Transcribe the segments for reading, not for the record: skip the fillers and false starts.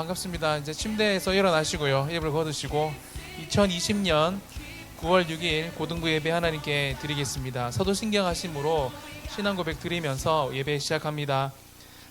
반갑습니다. 이제 침대에서 일어나시고요. 예배를 거두시고 2020년 9월 6일 고등부 예배 하나님께 드리겠습니다. 서도신경하심으로 신앙 고백 드리면서 예배 시작합니다.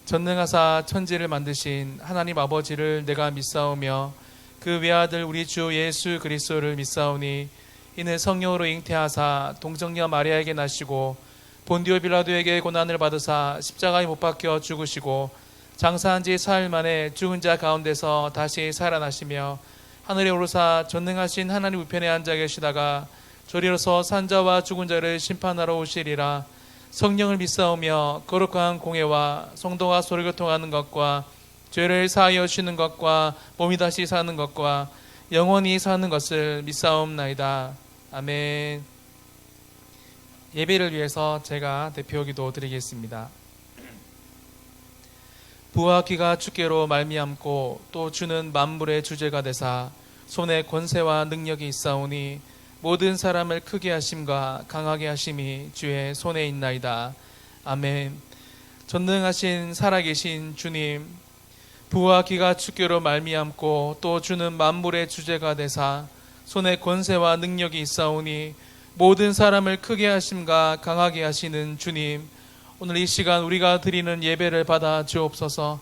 전능하사 천지를 만드신 하나님 아버지를 내가 믿사오며 그 외아들 우리 주 예수 그리스도를 믿사오니 이는 성령으로 잉태하사 동정녀 마리아에게 나시고 본디오 빌라도에게 고난을 받으사 십자가에 못 박혀 죽으시고 장사한 지 사흘 만에 죽은 자 가운데서 다시 살아나시며 하늘에 오르사 전능하신 하나님 우편에 앉아 계시다가 저리로서 산자와 죽은 자를 심판하러 오시리라. 성령을 믿사오며 거룩한 공회와 성도와 소를 교통하는 것과 죄를 사하여 주시는 것과 몸이 다시 사는 것과 영원히 사는 것을 믿사옵나이다. 아멘. 예배를 위해서 제가 대표기도 드리겠습니다. 부와 귀가 주께로 말미암고 또 주는 만물의 주제가 되사 손에 권세와 능력이 있사오니 모든 사람을 크게 하심과 강하게 하심이 주의 손에 있나이다. 아멘. 전능하신 살아계신 주님, 부와 귀가 주께로 말미암고 또 주는 만물의 주제가 되사 손에 권세와 능력이 있사오니 모든 사람을 크게 하심과 강하게 하시는 주님, 오늘 이 시간 우리가 드리는 예배를 받아 주옵소서.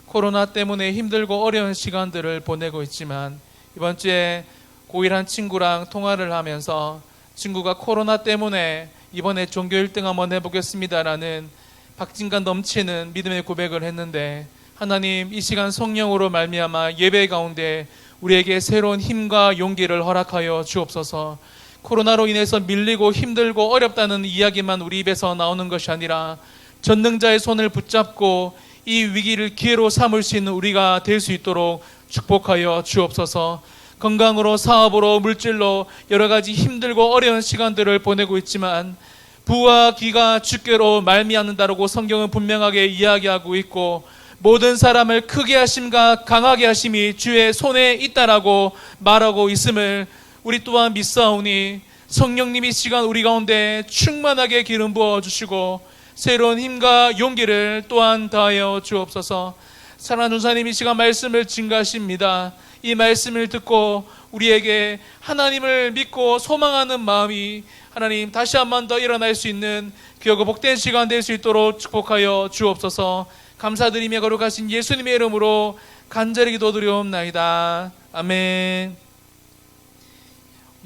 코로나 때문에 힘들고 어려운 시간들을 보내고 있지만 이번 주에 고1한 친구랑 통화를 하면서 친구가 코로나 때문에 이번에 종교 1등 한번 해보겠습니다라는 박진감 넘치는 믿음의 고백을 했는데, 하나님 이 시간 성령으로 말미암아 예배 가운데 우리에게 새로운 힘과 용기를 허락하여 주옵소서. 코로나로 인해서 밀리고 힘들고 어렵다는 이야기만 우리 입에서 나오는 것이 아니라 전능자의 손을 붙잡고 이 위기를 기회로 삼을 수 있는 우리가 될 수 있도록 축복하여 주옵소서. 건강으로 사업으로 물질로 여러 가지 힘들고 어려운 시간들을 보내고 있지만 부와 귀가 주께로 말미암는다라고 성경은 분명하게 이야기하고 있고, 모든 사람을 크게 하심과 강하게 하심이 주의 손에 있다라고 말하고 있음을 우리 또한 믿사오니 성령님이 시간 우리 가운데 충만하게 기름 부어주시고 새로운 힘과 용기를 또한 다하여 주옵소서. 사랑하는 전사님, 이 시간 말씀을 증가하십니다. 이 말씀을 듣고 우리에게 하나님을 믿고 소망하는 마음이 하나님 다시 한 번 더 일어날 수 있는 귀하고 복된 시간 될 수 있도록 축복하여 주옵소서. 감사드리며 거룩하신 예수님의 이름으로 간절히 기도드리옵나이다. 아멘.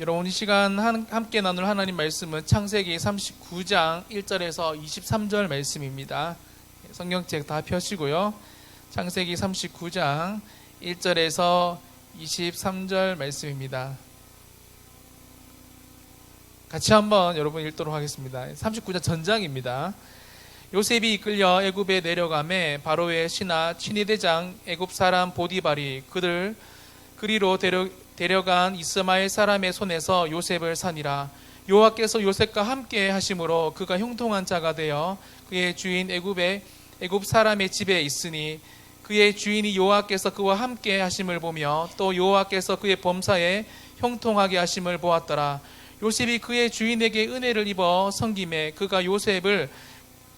여러분, 이 시간 함께 나눌 하나님 말씀은 창세기 39장 1절에서 23절 말씀입니다. 성경책 다 펴시고요. 창세기 39장 1절에서 23절 말씀입니다. 같이 한번 여러분 읽도록 하겠습니다. 39장 전장입니다. 요셉이 이끌려 애굽에 내려가매 바로의 신하 친위대장 애굽 사람 보디발이 그들 그리로 데려간 이스마엘 사람의 손에서 요셉을 산이라. 여호와께서 요셉과 함께 하심으로 그가 형통한 자가 되어 그의 주인 애굽 사람의 집에 있으니 그의 주인이 여호와께서 그와 함께 하심을 보며 또 여호와께서 그의 범사에 형통하게 하심을 보았더라. 요셉이 그의 주인에게 은혜를 입어 섬김에 그가 요셉을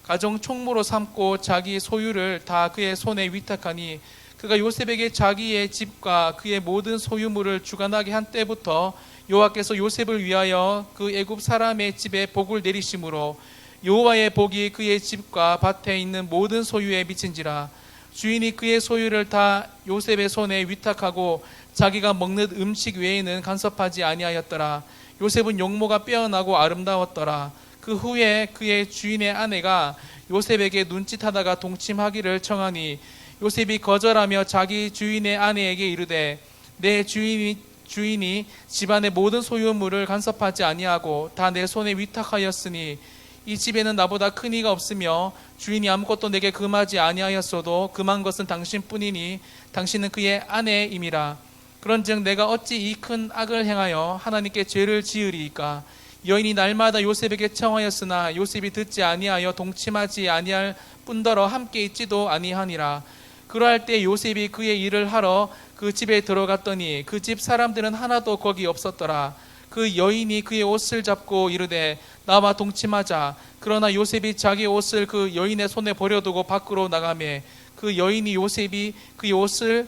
가정 총무로 삼고 자기 소유를 다 그의 손에 위탁하니 그가 요셉에게 자기의 집과 그의 모든 소유물을 주관하게 한 때부터 여호와께서 요셉을 위하여 그 애굽 사람의 집에 복을 내리심으로 여호와의 복이 그의 집과 밭에 있는 모든 소유에 미친지라. 주인이 그의 소유를 다 요셉의 손에 위탁하고 자기가 먹는 음식 외에는 간섭하지 아니하였더라. 요셉은 용모가 빼어나고 아름다웠더라. 그 후에 그의 주인의 아내가 요셉에게 눈짓하다가 동침하기를 청하니 요셉이 거절하며 자기 주인의 아내에게 이르되 내 주인이 집안의 모든 소유물을 간섭하지 아니하고 다 내 손에 위탁하였으니 이 집에는 나보다 큰 이가 없으며 주인이 아무것도 내게 금하지 아니하였어도 금한 것은 당신뿐이니 당신은 그의 아내임이라. 그런즉 내가 어찌 이 큰 악을 행하여 하나님께 죄를 지으리이까. 여인이 날마다 요셉에게 청하였으나 요셉이 듣지 아니하여 동침하지 아니할 뿐더러 함께 있지도 아니하니라. 그러할 때 요셉이 그의 일을 하러 그 집에 들어갔더니 그 집 사람들은 하나도 거기 없었더라. 그 여인이 그의 옷을 잡고 이르되 나와 동침하자. 그러나 요셉이 자기 옷을 그 여인의 손에 버려두고 밖으로 나가매 그 여인이 요셉이 그의 옷을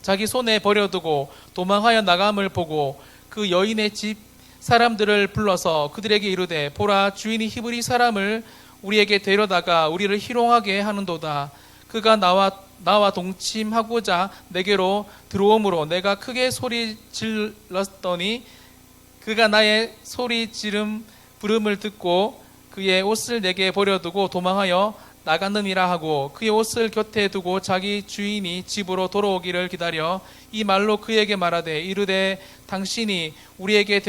자기 손에 버려두고 도망하여 나감을 보고 그 여인의 집 사람들을 불러서 그들에게 이르되 보라 주인이 히브리 사람을 우리에게 데려다가 우리를 희롱하게 하는도다. 그가 나와 동침하고자 내게로 들어오므로 내가 크게 소리 질렀더니 그가 나의 소리 지름 부름을 듣고 그의 옷을 내게 버려두고 도망하여 나갔느니라 하고 그의 옷을 곁에 두고 자기 주인이 집으로 돌아오기를 기다려 이 말로 그에게 말하되 이르되 당신이 우리에게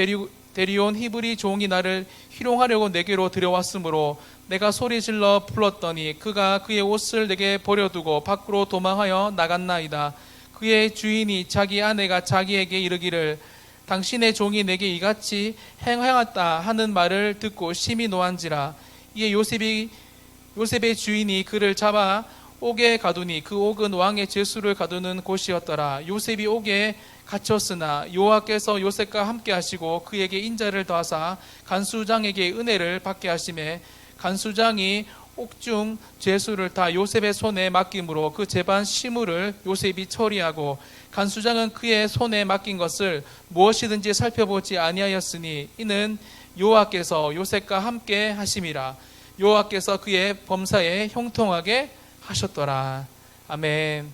데려온 히브리 종이 나를 희롱하려고 내게로 들여왔으므로 내가 소리질러 불렀더니 그가 그의 옷을 내게 버려두고 밖으로 도망하여 나갔나이다. 그의 주인이 자기 아내가 자기에게 이르기를 당신의 종이 내게 이같이 행하였다 하는 말을 듣고 심히 노한지라. 이에 요셉의 주인이 그를 잡아 옥에 가두니 그 옥은 왕의 제수를 가두는 곳이었더라. 요셉이 옥에 갇혔으나 여호와께서 요셉과 함께 하시고 그에게 인자를 더하사 간수장에게 은혜를 받게 하시매 간수장이 옥중 죄수를 다 요셉의 손에 맡김으로 그 재반 시무를 요셉이 처리하고 간수장은 그의 손에 맡긴 것을 무엇이든지 살펴보지 아니하였으니 이는 여호와께서 요셉과 함께 하심이라. 여호와께서 그의 범사에 형통하게 하셨더라. 아멘.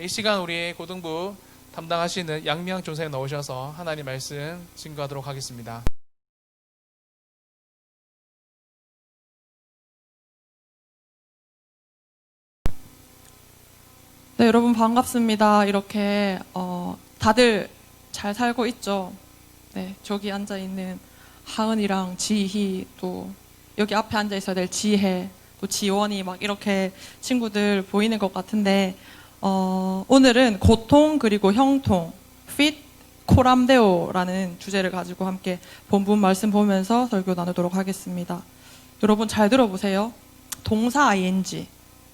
이 시간 우리 고등부 담당하시는 양미양 전사님 나오셔서 하나님 말씀 증거하도록 하겠습니다. 네, 여러분 반갑습니다. 이렇게 다들 잘 살고 있죠? 네, 저기 앉아 있는 하은이랑 지희, 또 여기 앞에 앉아 있어야 될 지혜, 또 지원이 막 이렇게 친구들 보이는 것 같은데 오늘은 고통 그리고 형통, fit 코람데오라는 주제를 가지고 함께 본문 말씀 보면서 설교 나누도록 하겠습니다. 여러분 잘 들어보세요. 동사 ing,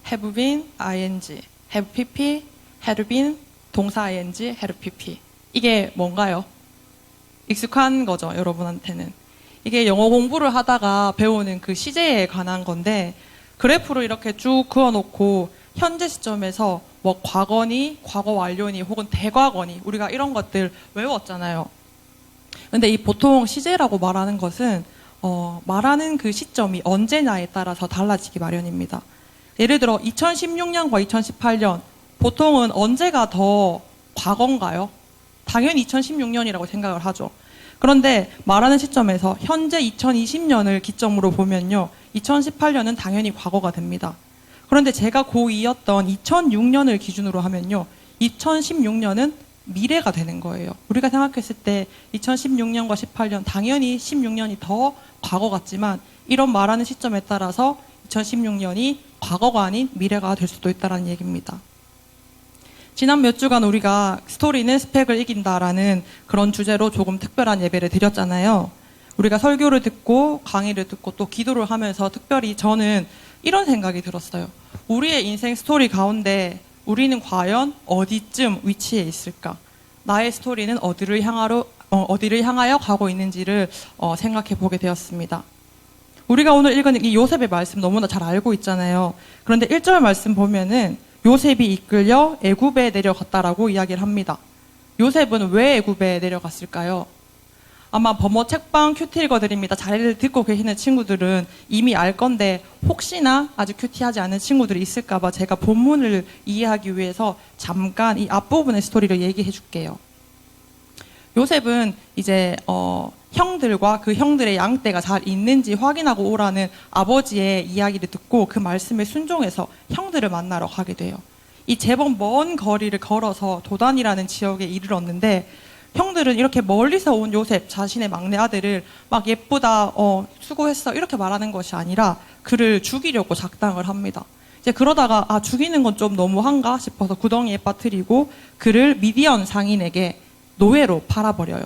have been ing, have pp, had been, 동사 ing, had pp. 이게 뭔가요? 익숙한 거죠, 여러분한테는. 이게 영어 공부를 하다가 배우는 그 시제에 관한 건데 그래프로 이렇게 쭉 그어놓고 현재 시점에서 뭐 과거니, 과거 완료니, 혹은 대과거니 우리가 이런 것들 외웠잖아요. 근데 이 보통 시제라고 말하는 것은 말하는 그 시점이 언제냐에 따라서 달라지기 마련입니다. 예를 들어 2016년과 2018년 보통은 언제가 더 과거인가요? 당연히 2016년이라고 생각을 하죠. 그런데 말하는 시점에서 현재 2020년을 기점으로 보면요, 2018년은 당연히 과거가 됩니다. 그런데 제가 고2였던 2006년을 기준으로 하면요, 2016년은 미래가 되는 거예요. 우리가 생각했을 때 2016년과 18년 당연히 16년이 더 과거 같지만 이런 말하는 시점에 따라서 2016년이 과거가 아닌 미래가 될 수도 있다는 얘기입니다. 지난 몇 주간 우리가 스토리는 스펙을 이긴다라는 그런 주제로 조금 특별한 예배를 드렸잖아요. 우리가 설교를 듣고 강의를 듣고 또 기도를 하면서 특별히 저는 이런 생각이 들었어요. 우리의 인생 스토리 가운데 우리는 과연 어디쯤 위치해 있을까? 나의 스토리는 어디를 향하여 가고 있는지를 생각해 보게 되었습니다. 우리가 오늘 읽은 이 요셉의 말씀 너무나 잘 알고 있잖아요. 그런데 1절 말씀 보면은 요셉이 이끌려 애굽에 내려갔다라고 이야기를 합니다. 요셉은 왜 애굽에 내려갔을까요? 아마 범어 책방 큐티 읽어드립니다. 잘 듣고 계시는 친구들은 이미 알 건데 혹시나 아직 큐티하지 않은 친구들이 있을까봐 제가 본문을 이해하기 위해서 잠깐 이 앞부분의 스토리를 얘기해 줄게요. 요셉은 이제 형들과 그 형들의 양떼가 잘 있는지 확인하고 오라는 아버지의 이야기를 듣고 그 말씀에 순종해서 형들을 만나러 가게 돼요. 이 제법 먼 거리를 걸어서 도단이라는 지역에 이르렀는데 형들은 이렇게 멀리서 온 요셉 자신의 막내 아들을 막 예쁘다, 수고했어 이렇게 말하는 것이 아니라 그를 죽이려고 작당을 합니다. 이제 그러다가 죽이는 건 좀 너무한가 싶어서 구덩이에 빠뜨리고 그를 미디안 상인에게 노예로 팔아버려요.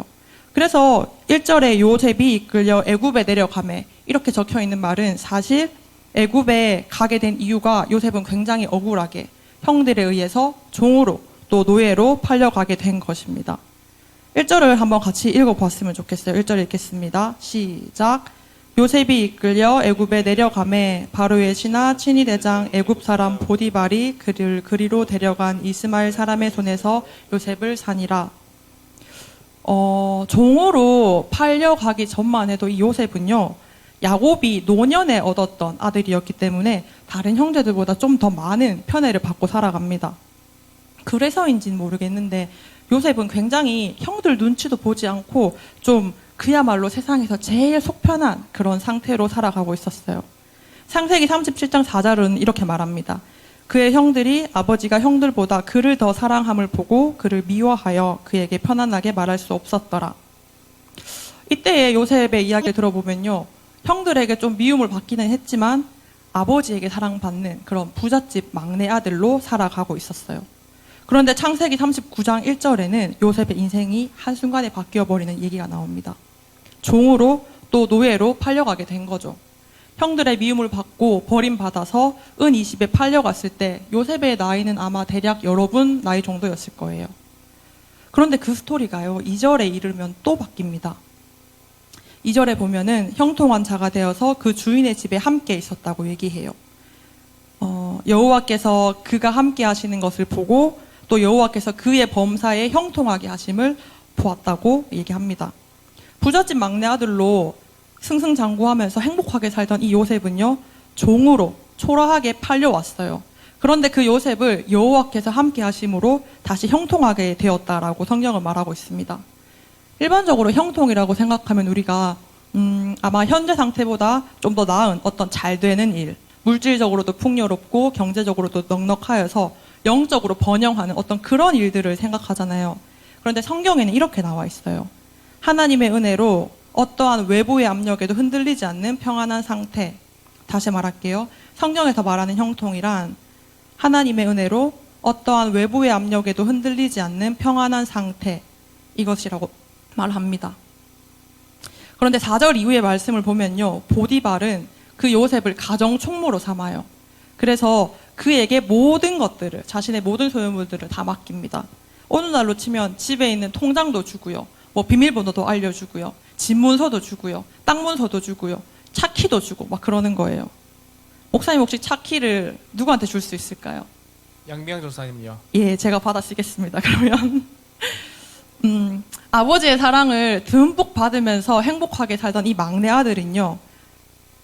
그래서 1절에 요셉이 이끌려 애굽에 내려가매 이렇게 적혀 있는 말은 사실 애굽에 가게 된 이유가 요셉은 굉장히 억울하게 형들에 의해서 종으로 또 노예로 팔려가게 된 것입니다. 1절을 한번 같이 읽어봤으면 좋겠어요. 1절 읽겠습니다. 시작. 요셉이 이끌려 애굽에 내려가매 바로의 신하 친위 대장 애굽 사람 보디발이 그를 그리로 데려간 이스마엘 사람의 손에서 요셉을 산이라. 종으로 팔려가기 전만 해도 이 요셉은요, 야곱이 노년에 얻었던 아들이었기 때문에 다른 형제들보다 좀 더 많은 편애를 받고 살아갑니다. 그래서인지는 모르겠는데 요셉은 굉장히 형들 눈치도 보지 않고 좀 그야말로 세상에서 제일 속편한 그런 상태로 살아가고 있었어요. 창세기 37장 4절은 이렇게 말합니다. 그의 형들이 아버지가 형들보다 그를 더 사랑함을 보고 그를 미워하여 그에게 편안하게 말할 수 없었더라. 이때의 요셉의 이야기를 들어보면요, 형들에게 좀 미움을 받기는 했지만 아버지에게 사랑받는 그런 부잣집 막내 아들로 살아가고 있었어요. 그런데 창세기 39장 1절에는 요셉의 인생이 한순간에 바뀌어버리는 얘기가 나옵니다. 종으로 또 노예로 팔려가게 된 거죠. 형들의 미움을 받고 버림받아서 은 20에 팔려갔을 때 요셉의 나이는 아마 대략 여러분 나이 정도였을 거예요. 그런데 그 스토리가요, 2절에 이르면 또 바뀝니다. 2절에 보면은 형통한 자가 되어서 그 주인의 집에 함께 있었다고 얘기해요. 여호와께서 그가 함께 하시는 것을 보고 또 여호와께서 그의 범사에 형통하게 하심을 보았다고 얘기합니다. 부잣집 막내 아들로 승승장구하면서 행복하게 살던 이 요셉은요, 종으로 초라하게 팔려왔어요. 그런데 그 요셉을 여호와께서 함께 하심으로 다시 형통하게 되었다라고 성경은 말하고 있습니다. 일반적으로 형통이라고 생각하면 우리가 아마 현재 상태보다 좀 더 나은 어떤 잘 되는 일, 물질적으로도 풍요롭고 경제적으로도 넉넉하여서 영적으로 번영하는 어떤 그런 일들을 생각하잖아요. 그런데 성경에는 이렇게 나와 있어요. 하나님의 은혜로 어떠한 외부의 압력에도 흔들리지 않는 평안한 상태. 다시 말할게요. 성경에서 말하는 형통이란 하나님의 은혜로 어떠한 외부의 압력에도 흔들리지 않는 평안한 상태, 이것이라고 말합니다. 그런데 4절 이후의 말씀을 보면요, 보디발은 그 요셉을 가정 총무로 삼아요. 그래서 그에게 모든 것들을, 자신의 모든 소유물들을 다 맡깁니다. 오늘날로 치면 집에 있는 통장도 주고요, 뭐 비밀번호도 알려주고요, 집 문서도 주고요, 땅 문서도 주고요, 차키도 주고 막 그러는 거예요. 목사님 혹시 차키를 누구한테 줄 수 있을까요? 양비양 전사님요. 예, 제가 받아 쓰겠습니다. 그러면 아버지의 사랑을 듬뿍 받으면서 행복하게 살던 이 막내 아들은요,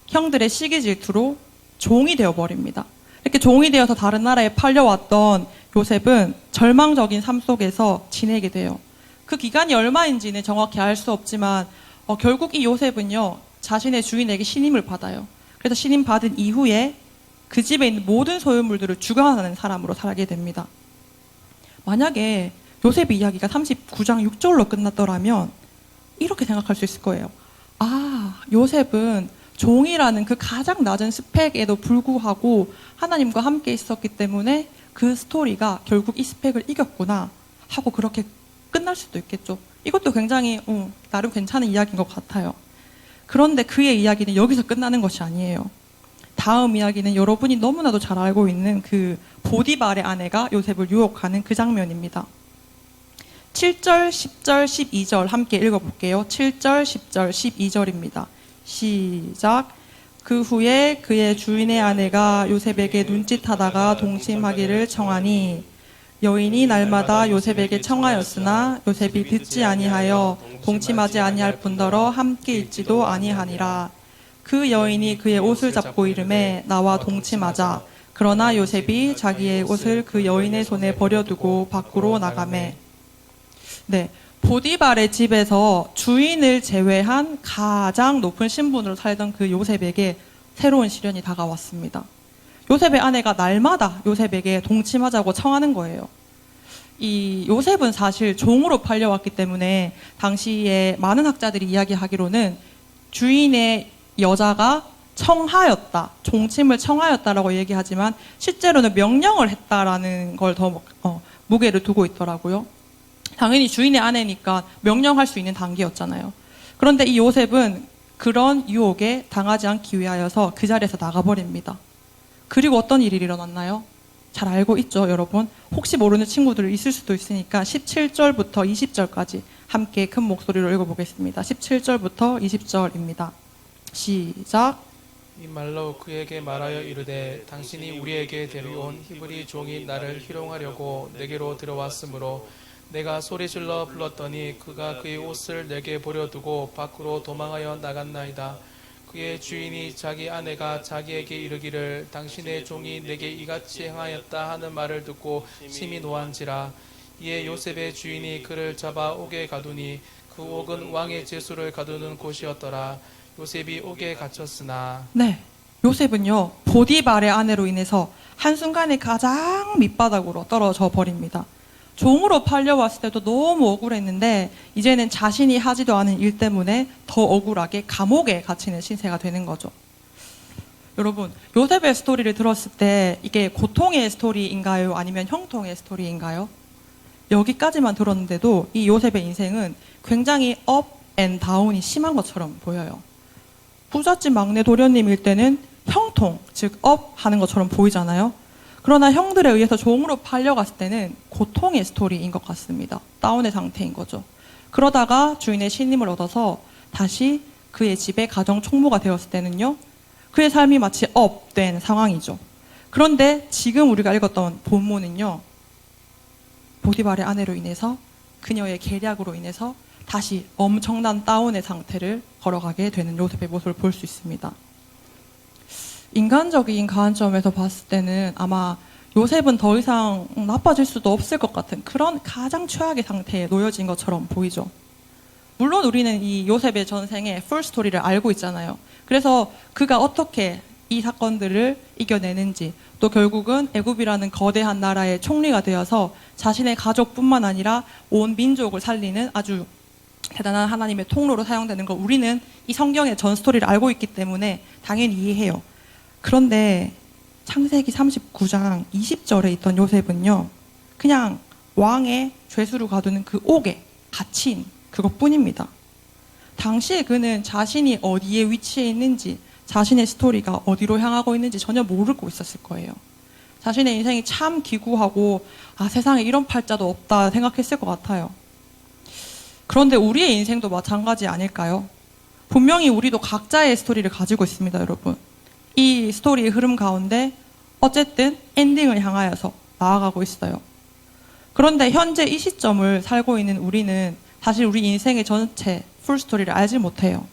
형들의 시기 질투로 종이 되어버립니다. 이렇게 종이 되어서 다른 나라에 팔려왔던 요셉은 절망적인 삶 속에서 지내게 돼요. 그 기간이 얼마인지는 정확히 알 수 없지만 결국 이 요셉은요, 자신의 주인에게 신임을 받아요. 그래서 신임 받은 이후에 그 집에 있는 모든 소유물들을 주관하는 사람으로 살게 됩니다. 만약에 요셉의 이야기가 39장 6절로 끝났더라면 이렇게 생각할 수 있을 거예요. 아, 요셉은 종이라는 그 가장 낮은 스펙에도 불구하고 하나님과 함께 있었기 때문에 그 스토리가 결국 이 스펙을 이겼구나 하고 그렇게 끝날 수도 있겠죠. 이것도 굉장히 나름 괜찮은 이야기인 것 같아요. 그런데 그의 이야기는 여기서 끝나는 것이 아니에요. 다음 이야기는 여러분이 너무나도 잘 알고 있는 그 보디발의 아내가 요셉을 유혹하는 그 장면입니다. 7절, 10절, 12절 함께 읽어볼게요. 7절, 10절, 12절입니다. 시작. 그 후에 그의 주인의 아내가 요셉에게 눈짓하다가 동침하기를 청하니 여인이 날마다 요셉에게 청하였으나 요셉이 듣지 아니하여 동침하지 아니할 뿐더러 함께 있지도 아니하니라. 그 여인이 그의 옷을 잡고 이르매 나와 동침하자. 그러나 요셉이 자기의 옷을 그 여인의 손에 버려두고 밖으로 나가매. 네, 보디발의 집에서 주인을 제외한 가장 높은 신분으로 살던 그 요셉에게 새로운 시련이 다가왔습니다. 요셉의 아내가 날마다 요셉에게 동침하자고 청하는 거예요. 이 요셉은 사실 종으로 팔려왔기 때문에 당시에 많은 학자들이 이야기하기로는 주인의 여자가 청하였다, 종침을 청하였다라고 얘기하지만 실제로는 명령을 했다라는 걸 더 무게를 두고 있더라고요. 당연히 주인의 아내니까 명령할 수 있는 단계였잖아요. 그런데 이 요셉은 그런 유혹에 당하지 않기 위하여서 그 자리에서 나가버립니다. 그리고 어떤 일이 일어났나요? 잘 알고 있죠, 여러분? 혹시 모르는 친구들 있을 수도 있으니까 17절부터 20절까지 함께 큰 목소리로 읽어보겠습니다. 17절부터 20절입니다. 시작. 이 말로 그에게 말하여 이르되 당신이 우리에게 데려온 히브리 종이 나를 희롱하려고 내게로 들어왔으므로 내가 소리질러 불렀더니 그가 그의 옷을 내게 버려두고 밖으로 도망하여 나갔나이다. 그의 주인이 자기 아내가 자기에게 이르기를 당신의 종이 내게 이같이 행하였다 하는 말을 듣고 심히 노한지라. 이에 요셉의 주인이 그를 잡아 옥에 가두니 그 옥은 왕의 제수를 가두는 곳이었더라. 요셉이 옥에 갇혔으나 네. 요셉은요, 보디발의 아내로 인해서 한순간에 가장 밑바닥으로 떨어져 버립니다. 종으로 팔려왔을 때도 너무 억울했는데, 이제는 자신이 하지도 않은 일 때문에 더 억울하게 감옥에 갇히는 신세가 되는 거죠. 여러분, 요셉의 스토리를 들었을 때 이게 고통의 스토리인가요? 아니면 형통의 스토리인가요? 여기까지만 들었는데도 이 요셉의 인생은 굉장히 업 앤 다운이 심한 것처럼 보여요. 부잣집 막내 도련님일 때는 형통, 즉 업 하는 것처럼 보이잖아요. 그러나 형들에 의해서 종으로 팔려갔을 때는 고통의 스토리인 것 같습니다. 다운의 상태인 거죠. 그러다가 주인의 신임을 얻어서 다시 그의 집에 가정 총무가 되었을 때는요, 그의 삶이 마치 업된 상황이죠. 그런데 지금 우리가 읽었던 본문은요, 보디발의 아내로 인해서, 그녀의 계략으로 인해서 다시 엄청난 다운의 상태를 걸어가게 되는 요셉의 모습을 볼 수 있습니다. 인간적인 관점에서 봤을 때는 아마 요셉은 더 이상 나빠질 수도 없을 것 같은 그런 가장 최악의 상태에 놓여진 것처럼 보이죠. 물론 우리는 이 요셉의 전생의 풀 스토리를 알고 있잖아요. 그래서 그가 어떻게 이 사건들을 이겨내는지, 또 결국은 애굽이라는 거대한 나라의 총리가 되어서 자신의 가족뿐만 아니라 온 민족을 살리는 아주 대단한 하나님의 통로로 사용되는 걸 우리는 이 성경의 전 스토리를 알고 있기 때문에 당연히 이해해요. 그런데 창세기 39장 20절에 있던 요셉은요, 그냥 왕의 죄수로 가두는 그 옥에 갇힌 그것뿐입니다. 당시에 그는 자신이 어디에 위치해 있는지, 자신의 스토리가 어디로 향하고 있는지 전혀 모르고 있었을 거예요. 자신의 인생이 참 기구하고 세상에 이런 팔자도 없다 생각했을 것 같아요. 그런데 우리의 인생도 마찬가지 아닐까요? 분명히 우리도 각자의 스토리를 가지고 있습니다, 여러분. 이 스토리의 흐름 가운데 어쨌든 엔딩을 향하여서 나아가고 있어요. 그런데 현재 이 시점을 살고 있는 우리는 사실 우리 인생의 전체 풀스토리를 알지 못해요.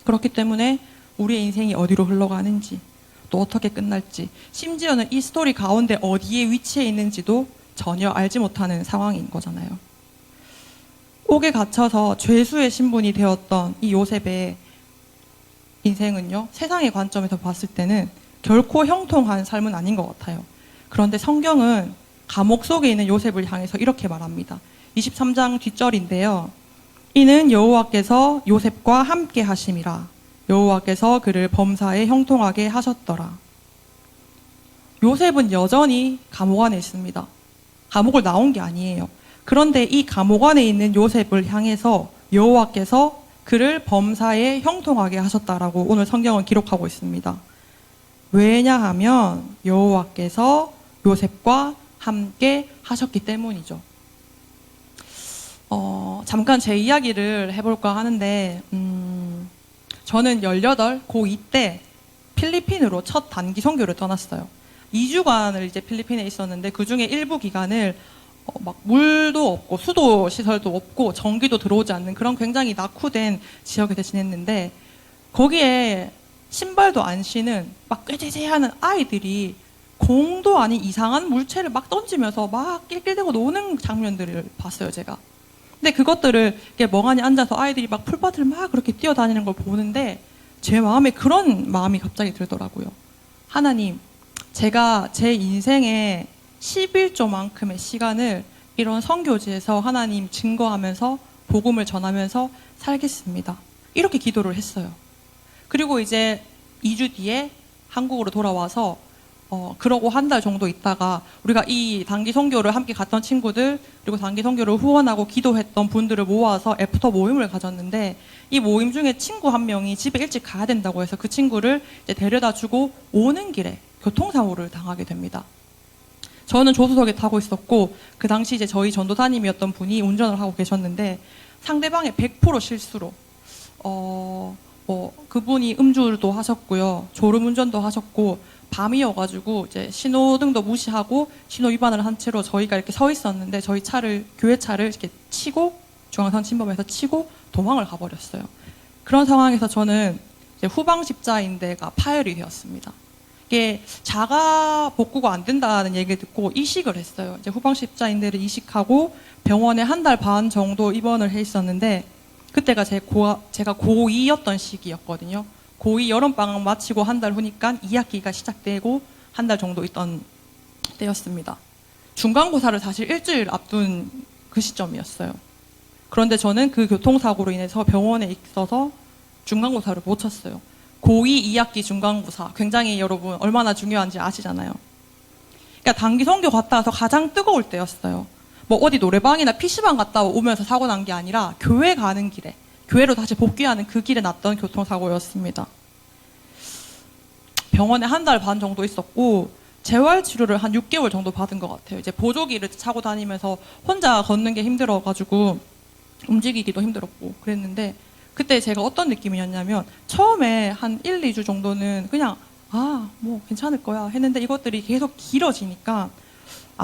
그렇기 때문에 우리의 인생이 어디로 흘러가는지, 또 어떻게 끝날지, 심지어는 이 스토리 가운데 어디에 위치해 있는지도 전혀 알지 못하는 상황인 거잖아요. 옥에 갇혀서 죄수의 신분이 되었던 이 요셉의 인생은요, 세상의 관점에서 봤을 때는 결코 형통한 삶은 아닌 것 같아요. 그런데 성경은 감옥 속에 있는 요셉을 향해서 이렇게 말합니다. 23장 뒷절인데요. 이는 여호와께서 요셉과 함께 하심이라. 여호와께서 그를 범사에 형통하게 하셨더라. 요셉은 여전히 감옥 안에 있습니다. 감옥을 나온 게 아니에요. 그런데 이 감옥 안에 있는 요셉을 향해서 여호와께서 그를 범사에 형통하게 하셨다라고 오늘 성경은 기록하고 있습니다. 왜냐하면 여호와께서 요셉과 함께 하셨기 때문이죠. 잠깐 제 이야기를 해볼까 하는데, 저는 18, 고2 때 필리핀으로 첫 단기 선교를 떠났어요. 2주간을 이제 필리핀에 있었는데, 그 중에 일부 기간을 막 물도 없고 수도 시설도 없고 전기도 들어오지 않는 그런 굉장히 낙후된 지역에서 지냈는데, 거기에 신발도 안 신은 막 꾀죄죄하는 아이들이 공도 아닌 이상한 물체를 막 던지면서 막 낄낄대고 노는 장면들을 봤어요, 제가. 근데 그것들을 이렇게 멍하니 앉아서 아이들이 막 풀밭을 막 그렇게 뛰어다니는 걸 보는데 제 마음에 그런 마음이 갑자기 들더라고요. 하나님, 제가 제 인생의 11조만큼의 시간을 이런 선교지에서 하나님 증거하면서 복음을 전하면서 살겠습니다. 이렇게 기도를 했어요. 그리고 이제 2주 뒤에 한국으로 돌아와서 그러고 한 달 정도 있다가 우리가 이 단기 선교를 함께 갔던 친구들, 그리고 단기 선교를 후원하고 기도했던 분들을 모아서 애프터 모임을 가졌는데, 이 모임 중에 친구 한 명이 집에 일찍 가야 된다고 해서 그 친구를 이제 데려다 주고 오는 길에 교통사고를 당하게 됩니다. 저는 조수석에 타고 있었고, 그 당시 이제 저희 전도사님이었던 분이 운전을 하고 계셨는데, 상대방의 100% 실수로 그분이 음주도 하셨고요. 졸음운전도 하셨고, 밤이어가지고 이제 신호등도 무시하고 신호 위반을 한 채로 저희가 이렇게 서 있었는데 저희 차를, 교회 차를 이렇게 치고, 중앙선 침범해서 치고 도망을 가버렸어요. 그런 상황에서 저는 이제 후방 십자인대가 파열이 되었습니다. 이게 자가 복구가 안 된다는 얘기를 듣고 이식을 했어요. 이제 후방 십자인대를 이식하고 병원에 한 달 반 정도 입원을 해 있었는데, 그때가 제가 고2였던 시기였거든요. 고2 여름방학 마치고 한 달 후니까 2학기가 시작되고 한 달 정도 있던 때였습니다. 중간고사를 사실 일주일 앞둔 그 시점이었어요. 그런데 저는 그 교통사고로 인해서 병원에 있어서 중간고사를 못 쳤어요. 고2 2학기 중간고사, 굉장히 여러분 얼마나 중요한지 아시잖아요. 그러니까 단기 선교 갔다 와서 가장 뜨거울 때였어요. 뭐 어디 노래방이나 PC방 갔다 오면서 사고 난 게 아니라 교회 가는 길에, 교회로 다시 복귀하는 그 길에 났던 교통사고였습니다. 병원에 한 달 반 정도 있었고 재활치료를 한 6개월 정도 받은 것 같아요. 이제 보조기를 차고 다니면서 혼자 걷는 게 힘들어가지고 움직이기도 힘들었고 그랬는데, 그때 제가 어떤 느낌이었냐면 처음에 한 1, 2주 정도는 그냥 뭐 괜찮을 거야 했는데 이것들이 계속 길어지니까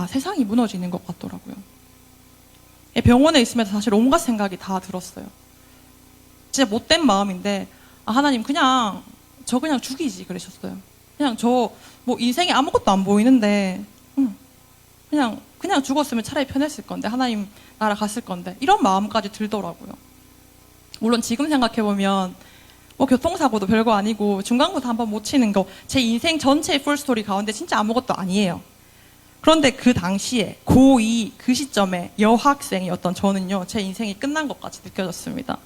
세상이 무너지는 것 같더라고요. 병원에 있으면서 사실 온갖 생각이 다 들었어요. 진짜 못된 마음인데 하나님 저 그냥 죽이지 그러셨어요. 그냥 저 뭐 인생에 아무것도 안 보이는데 그냥 죽었으면 차라리 편했을 건데, 하나님 나라 갔을 건데, 이런 마음까지 들더라고요. 물론 지금 생각해보면 뭐 교통사고도 별거 아니고 중간고사 한번 못 치는 거 제 인생 전체의 풀스토리 가운데 진짜 아무것도 아니에요. 그런데 그 당시에 고2 그 시점에 여학생이었던 저는요, 제 인생이 끝난 것 같이 느껴졌습니다.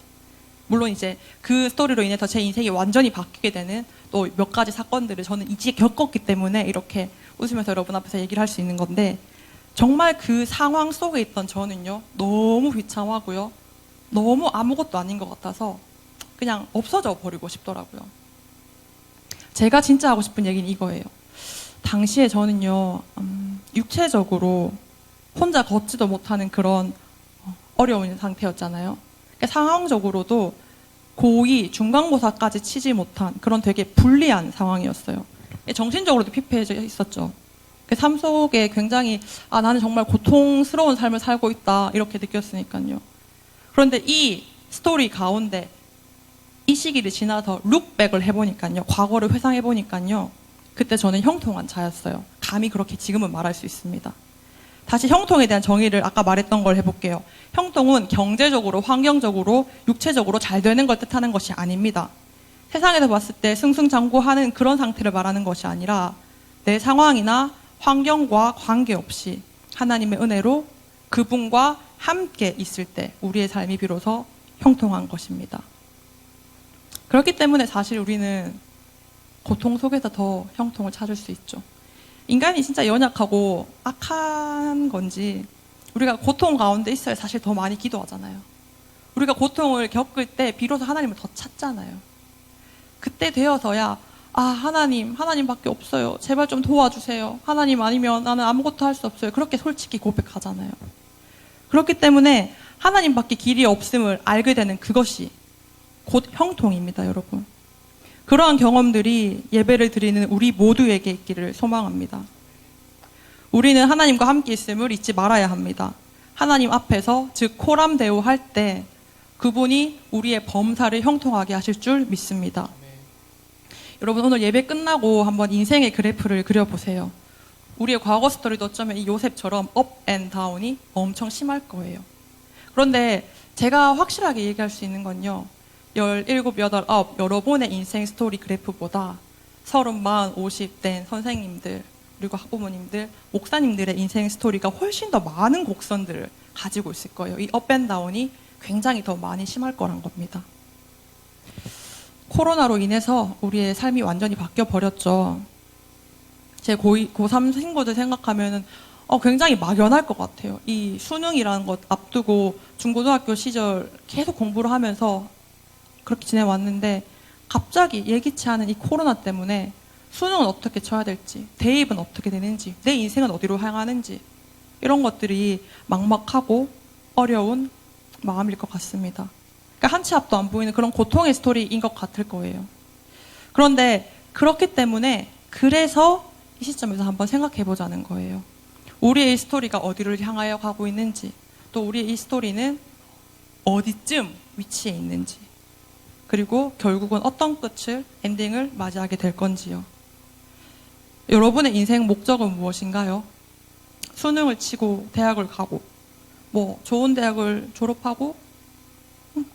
물론 이제 그 스토리로 인해서 제 인생이 완전히 바뀌게 되는 또 몇 가지 사건들을 저는 이제 겪었기 때문에 이렇게 웃으면서 여러분 앞에서 얘기를 할 수 있는 건데, 정말 그 상황 속에 있던 저는요, 너무 비참하고요, 너무 아무것도 아닌 것 같아서 그냥 없어져 버리고 싶더라고요. 제가 진짜 하고 싶은 얘기는 이거예요. 당시에 저는요, 육체적으로 혼자 걷지도 못하는 그런 어려운 상태였잖아요. 그러니까 상황적으로도 고2 중간고사까지 치지 못한 그런 되게 불리한 상황이었어요. 정신적으로도 피폐해져 있었죠. 삶 속에 굉장히 나는 정말 고통스러운 삶을 살고 있다 이렇게 느꼈으니까요. 그런데 이 스토리 가운데 이 시기를 지나서 룩백을 해보니까요, 과거를 회상해보니까요, 그때 저는 형통한 자였어요. 감히 그렇게 지금은 말할 수 있습니다. 다시 형통에 대한 정의를 아까 말했던 걸 해볼게요. 형통은 경제적으로, 환경적으로, 육체적으로 잘 되는 걸 뜻하는 것이 아닙니다. 세상에서 봤을 때 승승장구하는 그런 상태를 말하는 것이 아니라 내 상황이나 환경과 관계없이 하나님의 은혜로 그분과 함께 있을 때 우리의 삶이 비로소 형통한 것입니다. 그렇기 때문에 사실 우리는 고통 속에서 더 형통을 찾을 수 있죠. 인간이 진짜 연약하고 악한 건지 우리가 고통 가운데 있어야 사실 더 많이 기도하잖아요. 우리가 고통을 겪을 때 비로소 하나님을 더 찾잖아요. 그때 되어서야 하나님밖에 없어요. 제발 좀 도와주세요. 하나님 아니면 나는 아무것도 할 수 없어요. 그렇게 솔직히 고백하잖아요. 그렇기 때문에 하나님밖에 길이 없음을 알게 되는 그것이 곧 형통입니다, 여러분. 그러한 경험들이 예배를 드리는 우리 모두에게 있기를 소망합니다. 우리는 하나님과 함께 있음을 잊지 말아야 합니다. 하나님 앞에서, 즉 코람데오 할 때 그분이 우리의 범사를 형통하게 하실 줄 믿습니다. 여러분, 오늘 예배 끝나고 한번 인생의 그래프를 그려보세요. 우리의 과거 스토리도 어쩌면 이 요셉처럼 업 앤 다운이 엄청 심할 거예요. 그런데 제가 확실하게 얘기할 수 있는 건요, 17, 8, 9 여러분의 인생 스토리 그래프보다 30, 40, 50 된 선생님들, 그리고 학부모님들, 목사님들의 인생 스토리가 훨씬 더 많은 곡선들을 가지고 있을 거예요. 이 업 앤 다운이 굉장히 더 많이 심할 거란 겁니다. 코로나로 인해서 우리의 삶이 완전히 바뀌어 버렸죠. 제 고3 친구들 생각하면은 굉장히 막연할 것 같아요. 이 수능이라는 것 앞두고 중고등학교 시절 계속 공부를 하면서 그렇게 지내왔는데 갑자기 예기치 않은 이 코로나 때문에 수능은 어떻게 쳐야 될지, 대입은 어떻게 되는지, 내 인생은 어디로 향하는지, 이런 것들이 막막하고 어려운 마음일 것 같습니다. 그러니까 한 치 앞도 안 보이는 그런 고통의 스토리인 것 같을 거예요. 그런데 그렇기 때문에 그래서 이 시점에서 한번 생각해 보자는 거예요. 우리의 이 스토리가 어디를 향하여 가고 있는지, 또 우리의 이 스토리는 어디쯤 위치해 있는지, 그리고 결국은 어떤 끝을, 엔딩을 맞이하게 될 건지요. 여러분의 인생 목적은 무엇인가요? 수능을 치고 대학을 가고, 좋은 대학을 졸업하고,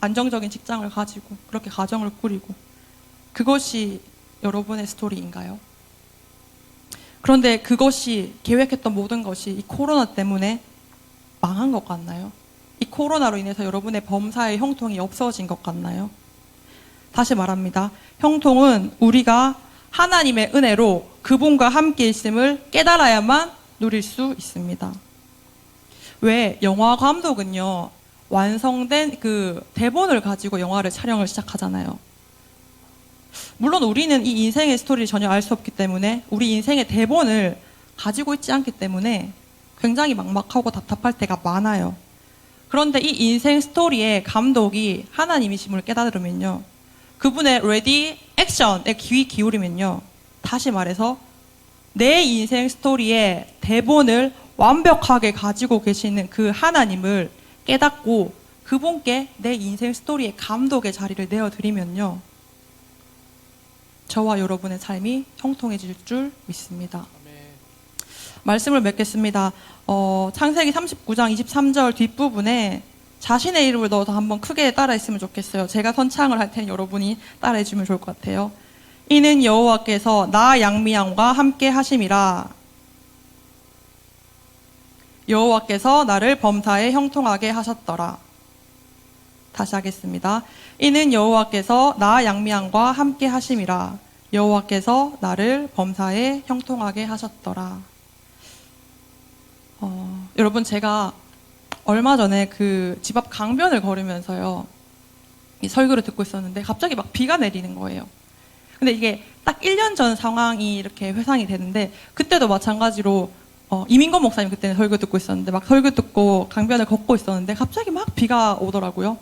안정적인 직장을 가지고, 그렇게 가정을 꾸리고, 그것이 여러분의 스토리인가요? 그런데 그것이, 계획했던 모든 것이 이 코로나 때문에 망한 것 같나요? 이 코로나로 인해서 여러분의 범사의 형통이 없어진 것 같나요? 다시 말합니다. 형통은 우리가 하나님의 은혜로 그분과 함께 있음을 깨달아야만 누릴 수 있습니다. 왜 영화 감독은요, 완성된 그 대본을 가지고 영화를 촬영을 시작하잖아요. 물론 우리는 이 인생의 스토리를 전혀 알 수 없기 때문에, 우리 인생의 대본을 가지고 있지 않기 때문에 굉장히 막막하고 답답할 때가 많아요. 그런데 이 인생 스토리의 감독이 하나님이심을 깨달으면요, 그분의 레디 액션에 귀 기울이면요, 다시 말해서 내 인생 스토리의 대본을 완벽하게 가지고 계시는 그 하나님을 깨닫고 그분께 내 인생 스토리의 감독의 자리를 내어드리면요, 저와 여러분의 삶이 형통해질 줄 믿습니다. 말씀을 맺겠습니다. 창세기 39장 23절 뒷부분에 자신의 이름을 넣어서 한번 크게 따라했으면 좋겠어요. 제가 선창을 할 테니 여러분이 따라해주면 좋을 것 같아요. 이는 여호와께서 나 양미양과 함께 하심이라. 여호와께서 나를 범사에 형통하게 하셨더라. 다시 하겠습니다. 이는 여호와께서 나 양미양과 함께 하심이라. 여호와께서 나를 범사에 형통하게 하셨더라. 여러분, 제가 얼마 전에 그 집 앞 강변을 걸으면서요, 이 설교를 듣고 있었는데 갑자기 막 비가 내리는 거예요. 근데 이게 딱 1년 전 상황이 이렇게 회상이 되는데, 그때도 마찬가지로 이민건 목사님 그때는 설교 듣고 있었는데, 막 설교 듣고 강변을 걷고 있었는데 갑자기 막 비가 오더라고요.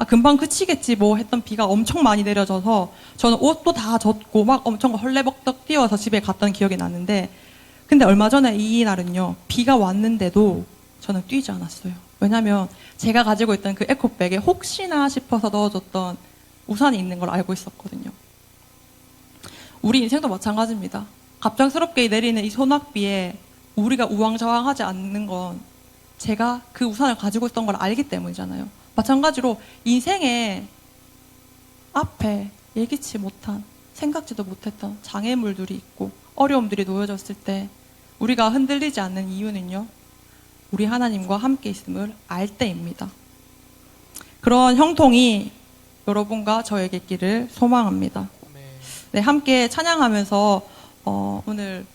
금방 그치겠지 뭐 했던 비가 엄청 많이 내려져서 저는 옷도 다 젖고 막 엄청 헐레벅떡 뛰어서 집에 갔던 기억이 나는데, 근데 얼마 전에 이 날은요, 비가 왔는데도 저는 뛰지 않았어요. 왜냐면 제가 가지고 있던 그 에코백에 혹시나 싶어서 넣어줬던 우산이 있는 걸 알고 있었거든요. 우리 인생도 마찬가지입니다. 갑작스럽게 내리는 이 소낙비에 우리가 우왕좌왕하지 않는 건 제가 그 우산을 가지고 있던 걸 알기 때문이잖아요. 마찬가지로 인생의 앞에 예기치 못한, 생각지도 못했던 장애물들이 있고 어려움들이 놓여졌을 때 우리가 흔들리지 않는 이유는요, 우리 하나님과 함께 있음을 알 때입니다. 그런 형통이 여러분과 저에게 있기를 소망합니다. 네, 함께 찬양하면서 오늘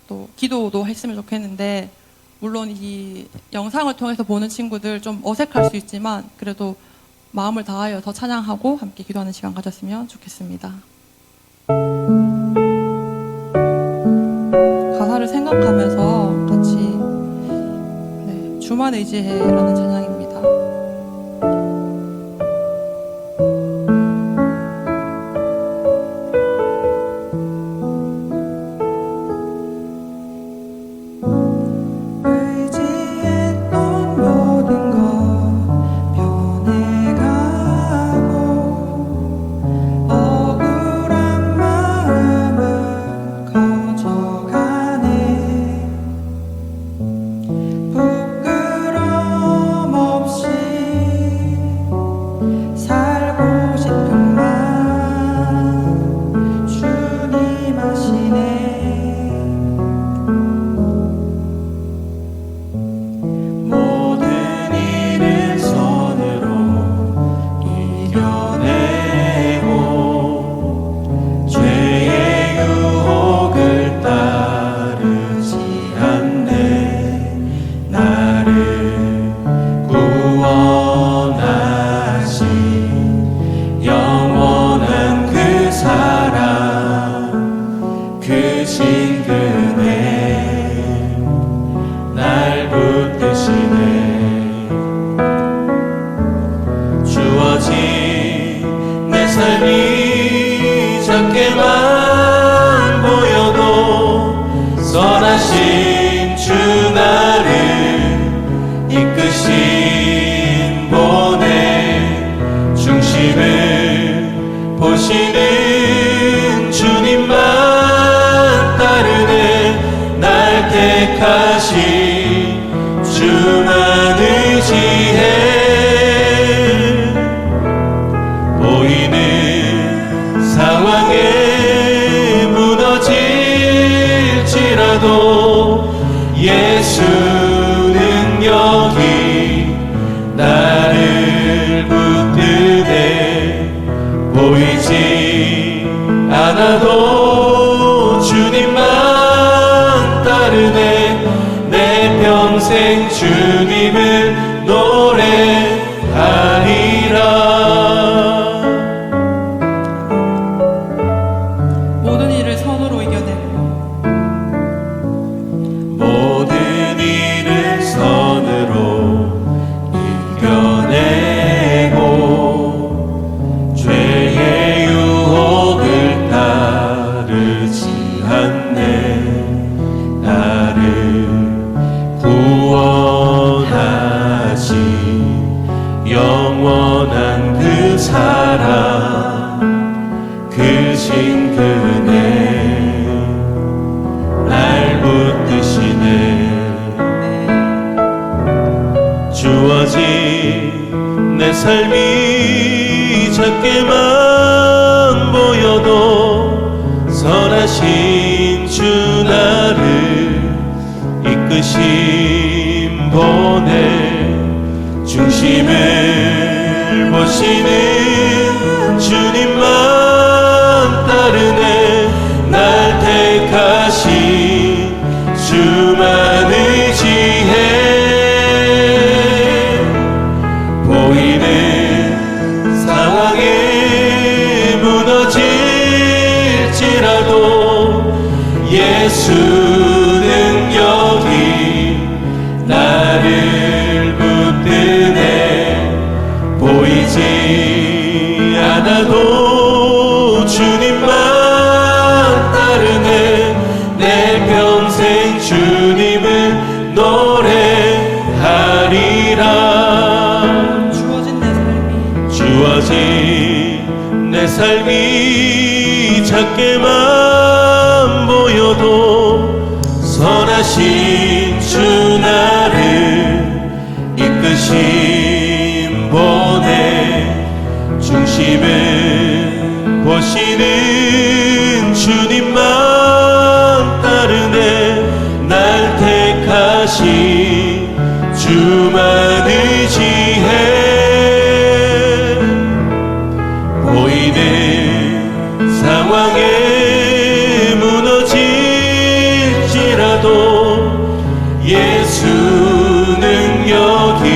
또 기도도 했으면 좋겠는데, 물론 이 영상을 통해서 보는 친구들 좀 어색할 수 있지만 그래도 마음을 다하여 더 찬양하고 함께 기도하는 시간 가졌으면 좋겠습니다. 가사를 생각하면서 같이 주만 의지해라는 찬양입니다. 부끄러워 보시는 주님만 따르네. 날 택하신 주만 의지해. 보이는 상황에 무너질지라도 예수 능력이 나를 붙드네. 보이지 않아도 주님만 따르네. 내 평생 주님을 노래하리라. 모든 일을 선으로 이겨내고 모든 일을 선으로 이겨내고 죄의 유혹을 따르지 않네. 나를 구원하신 영원한 그 사랑, 그 신그네 날 붙드시네. 주어진 내 삶이 작게만 보여도 선하신 주 나를 이끄심 보내. 중심을 보시는 주님만 따르네. 날 택하신 주만 의지해. 보이는 상황에 무너질지라도 예수 능력이 나를 붙드네. 보이지 않아도 주님만 따르네. 내 평생 주님을 노래하리라. 주어진 내 삶이 작게만 보여도 선하신 주 나를 이끄심 보내. 중심을 보시는 주님만 따르네. 날 택하신 주만 의지해. 보이는 상황에 무너질지라도 예수 능력이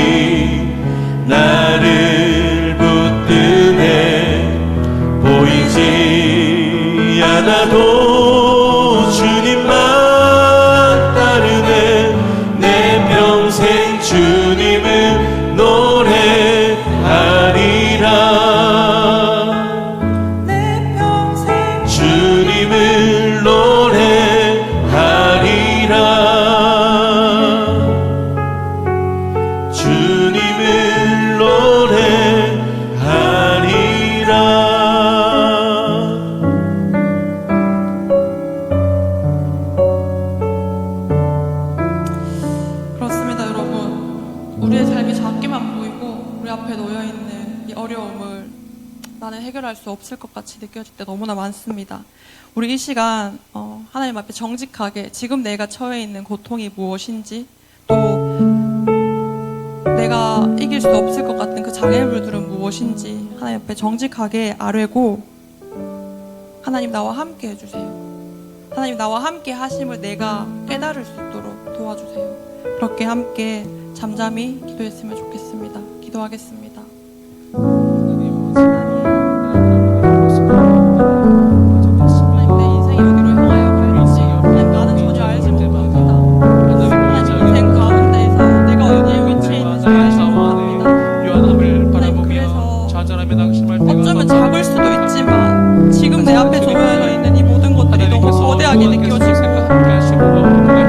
나를 붙드네. 보이지 않아도 주님만 따르네. 내 평생 주님을 노래하리라. 주님을 노래하리라. 주님을 노래하리라. 그렇습니다, 여러분. 우리의 삶이 작게만 보이고 우리 앞에 놓여 있는 이 어려움을 나는 해결할 수 없을 것 같이 느껴질 때 너무나 많습니다. 우리 이 시간 하나님 앞에 정직하게 지금 내가 처해 있는 고통이 무엇인지, 또 내가 이길 수 없을 것 같은 그 장애물들은 무엇인지 하나님 앞에 정직하게 아뢰고, 하나님 나와 함께 해주세요. 하나님 나와 함께 하심을 내가 깨달을 수 있도록 도와주세요. 그렇게 함께 잠잠히 기도했으면 좋겠습니다. 기도하겠습니다. 하나님, 내 인생이 어디로 향하여 갈지 하나님 나는 전혀 알지 못합니다. 하나님, 인생 가운데에서 내가 어디에 위치해 있는지 알지 못합니다. 유한함을 하나님, 바라보며 그래서 좌절하며 낙심할 때가 어쩌면 작을 수도 있지만 지금 내 앞에 놓여져 있는 이 모든 것들이 너무 거대하게 느껴지고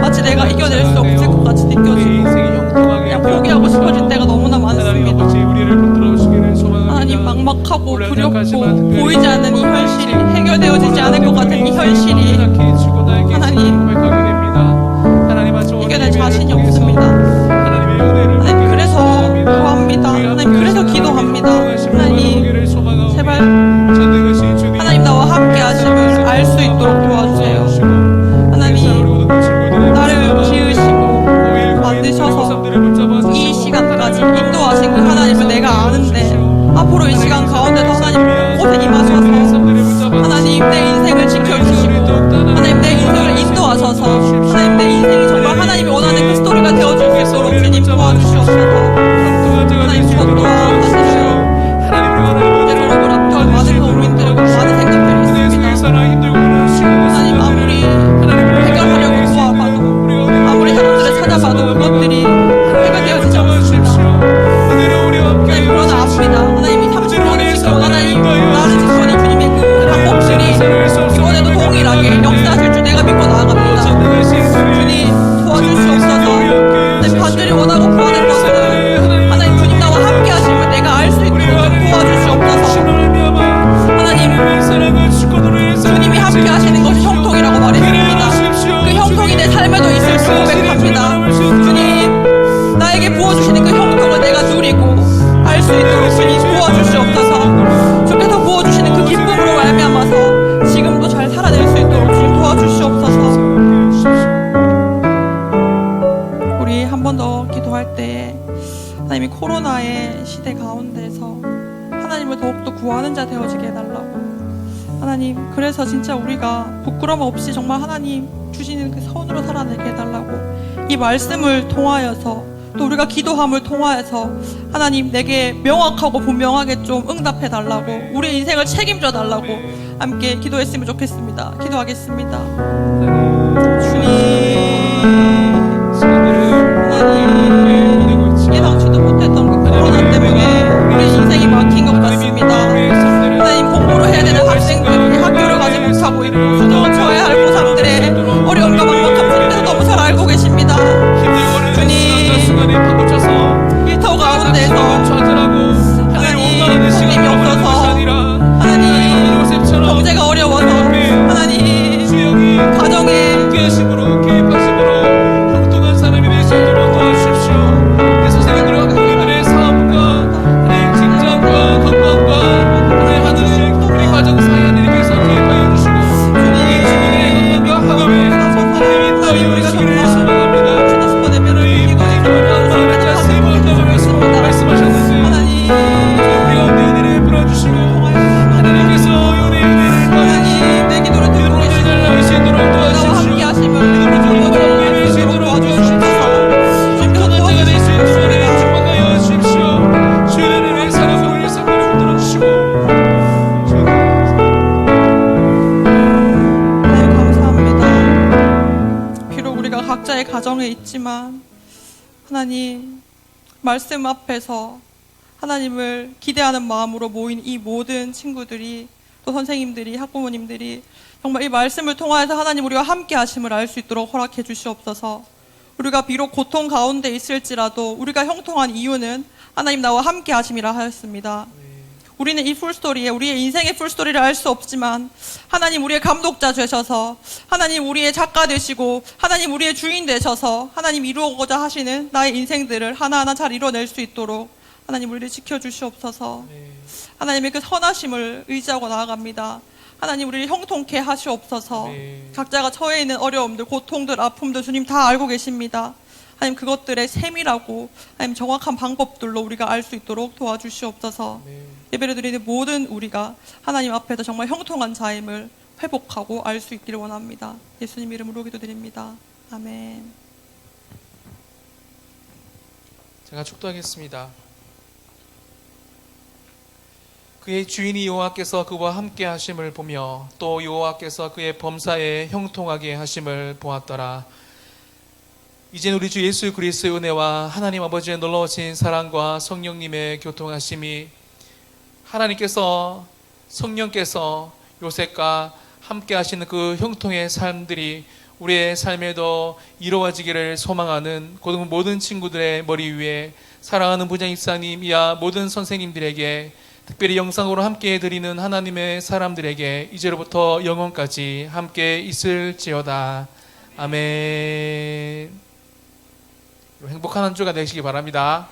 마치 내가 이겨낼 수 없을 것 같이 느껴지고 그냥 포기하고 싶어질 때가 너무나 많습니다. 하나님, 막막하고 두렵고 보이지 않는 현실이 하나님 이겨낼 자신이 없습니다. 하나님 그래서 구합니다. 하나님 그래서 기도합니다. 하나님 제발 하나님 나와 함께 하심을 알 수 있도록 도와주세요. 하나님 나를 지으시고 만드셔서 이 시간까지 인도하신 그 하나님을 내가 아는데 앞으로 이 시간 가운데도 하나님 곳에 임하셔서 하나님 내 인생을 지켜주시고 하나님 내 인생을 인도하셔서 하나님 내 인생이 정말 하나님이 원하는 그 스토리가 되어줄 수 있도록 주님 도와주시옵소서. 하나님 저 또한 하시오. 때로는 앞에 많은 고민들과 많은 생각들이 있습니다. 하나님 아무리 해결하려고 구하봐도 아무리 해결들을 찾아봐도 그것들이 해결되어지지 않습니다. 하나님 그러나 압니다. 하나님이 30번을 지켜온 하나님 나를 지켜온 이 주님의 그 방법들이 이번에도 동일하게 역사하실 줄 내가 믿고 나아갑니다. 주님 도와주시옵소서. 하나님 간절히 원하고 구하는 것을 하나님 주님 나와 함께 하심을 내가 알 수 있도록 도와주시옵소서. 하나님 주님이 함께 하시는 것이 형통이라고 말했습니다. 그 형통이 내 삶에도 있을 수 고백합니다. 주님 나에게 부어주시는 그 형통을 내가 누리고 알 수 있도록 주님 도와주시옵소서. 주께서 부어주시는 그 기쁨으로 말미암아서 지금도 잘 살아낼 수 있도록 주님 도와주시옵소서. 우리 한 번 더 기도할 때에 하나님이 코로나의 시대 가운데서 하나님을 더욱더 구하는 자 되어지게 해달라고. 하나님 그래서 진짜 우리가 부끄러움 없이 정말 하나님 주시는 그 선으로 살아내게 해달라고. 이 말씀을 통하여서 또 우리가 기도함을 통하여서 하나님 내게 명확하고 분명하게 좀 응답해 달라고, 우리 인생을 책임져 달라고 함께 기도했으면 좋겠습니다. 기도하겠습니다. 주님 예상치도 못했던 그 코로나 때문에 우리 인생이 막힌 것 같습니다. 하나님 공부를 해야 되는 학생들이 학교를 가지 못하고 있고 수능을 쳐야 할 고3들의 어려움과 막막함 주님께서 너무 잘 알고 계십니다. 주님 일터 가운데서 하나님 손님이 없어서 하나님 경제가 어려워서 하나님 가정에 가정에 있지만 하나님 말씀 앞에서 하나님을 기대하는 마음으로 모인 이 모든 친구들이 또 선생님들이 학부모님들이 정말 이 말씀을 통하여서 하나님 우리와 함께 하심을 알 수 있도록 허락해 주시옵소서. 우리가 비록 고통 가운데 있을지라도 우리가 형통한 이유는 하나님 나와 함께 하심이라 하였습니다. 우리는 이 풀스토리에 우리의 인생의 풀스토리를 알 수 없지만 하나님 우리의 감독자 되셔서 하나님 우리의 작가 되시고 하나님 우리의 주인 되셔서 하나님 이루고자 하시는 나의 인생들을 하나하나 잘 이뤄낼 수 있도록 하나님 우리를 지켜주시옵소서. 하나님의 그 선하심을 의지하고 나아갑니다. 하나님 우리를 형통케 하시옵소서. 각자가 처해 있는 어려움들, 고통들, 아픔들 주님 다 알고 계십니다. 하나님 그것들의 세밀하고 하나님 정확한 방법들로 우리가 알 수 있도록 도와주시옵소서. 예배를 드리는 모든 우리가 하나님 앞에서 정말 형통한 자임을 회복하고 알 수 있기를 원합니다. 예수님 이름으로 기도드립니다. 아멘. 제가 축도하겠습니다. 그의 주인이 여호와께서 그와 함께 하심을 보며 또 여호와께서 그의 범사에 형통하게 하심을 보았더라. 이제 우리 주 예수 그리스도의 은혜와 하나님 아버지의 놀라우신 사랑과 성령님의 교통하심이 하나님께서 성령께서 요셉과 함께 하시는 그 형통의 삶들이 우리의 삶에도 이루어지기를 소망하는 모든 친구들의 머리 위에 사랑하는 부장 입사님 이하 모든 선생님들에게 특별히 영상으로 함께 드리는 하나님의 사람들에게 이제로부터 영원까지 함께 있을지어다. 아멘. 행복한 한 주가 되시기 바랍니다.